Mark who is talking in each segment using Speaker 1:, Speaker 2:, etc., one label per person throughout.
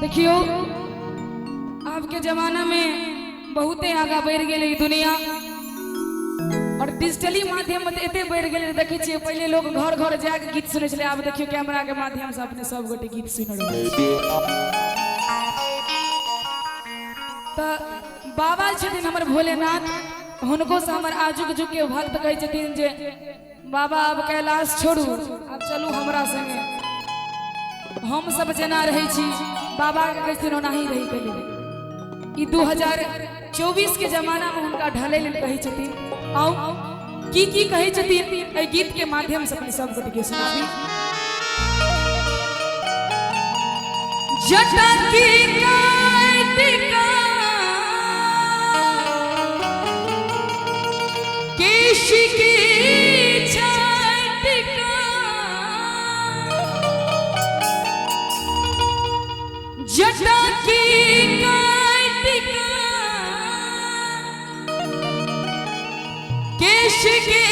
Speaker 1: देखियो अब के जमाना में बहुते आगा बढ़ गई दुनिया और डिजिटली माध्यम एते बढ़ गए देखे छे। पहले लोग घर घर जाके गीत सुने छले, अब देखियो कैमरा के माध्यम से अपने सब गोटे गीत सुन रहे। तो बाबा छथिन हमर भोलेनाथ, हुनको से हमर आजुक जुग के भक्त कहे छथिन जे बाबा अब कैलाश छोड़ू, अब चलू हमरा संगे। हम सब जना रहे छी, बाबा के कहथिन ओनाही रही गेली। ई 2024 के जमाना में हुनका ढले लेल कहे छथिन। आओ की कहे छथिन ए गीत के माध्यम से अपने सब गोटे के सुनाबी। जटा की काटिका केश की छाटिका जटा की काटिका केश की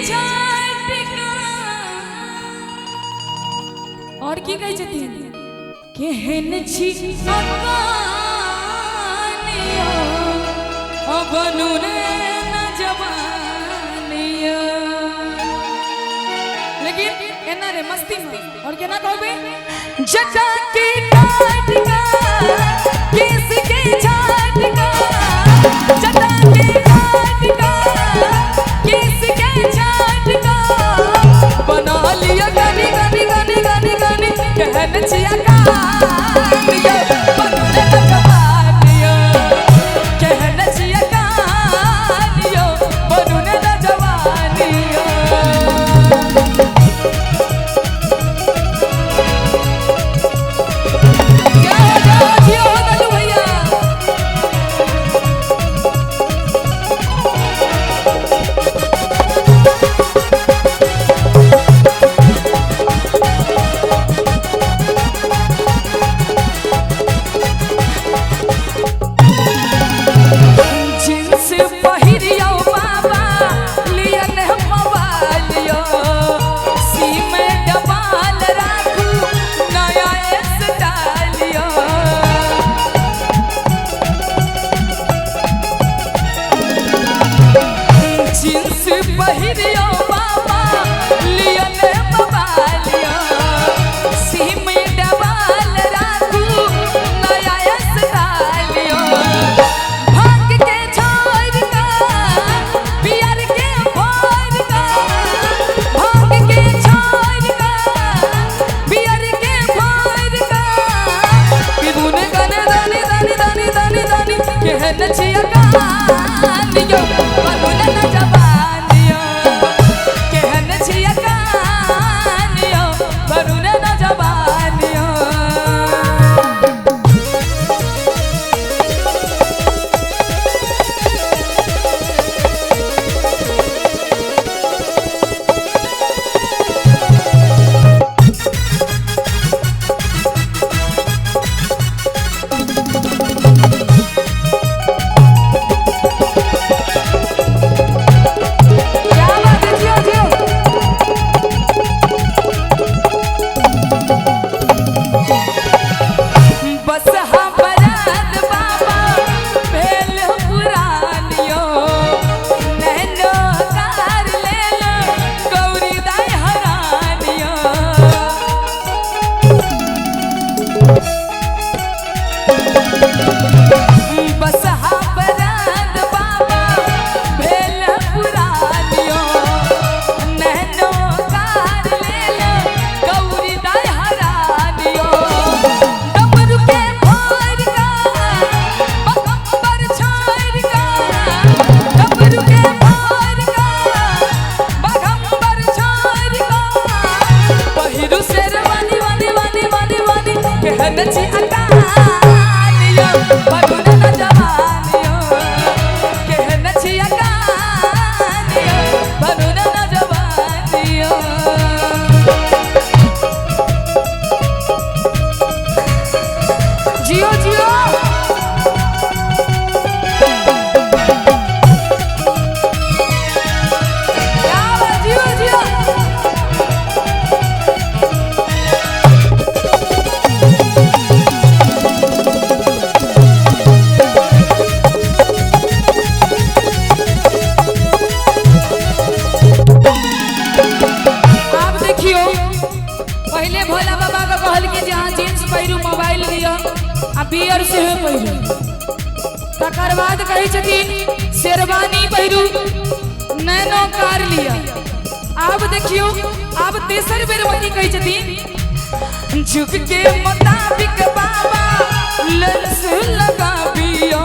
Speaker 1: छाटिका। और की कहे छथिन केहन छी अकानिया बनू रे न जवानिया। लेकिन एना रे मस्ती में और केना कहबे जटा की काटिका केस के छाटिका जटा की काटिका केस के छाटिका बना लिया गानी गानी गानी गानी गानी कहन छिया कानिया बनू रे न जवानिया कहन छिया कानिया बनू रे न जवानिया। कहन छिया कानिया बनू रे न जवानिया कहन छिया कानिया बनू रे न जवानिया। से पहिरू तकर बाद कहे छथिन शेरवानी पहिरू नैनो कार लिया। अब देखियो अब तेसर बेर वही कहे छथिन झुक के मुताबिक बाबा लेंस लगाबियो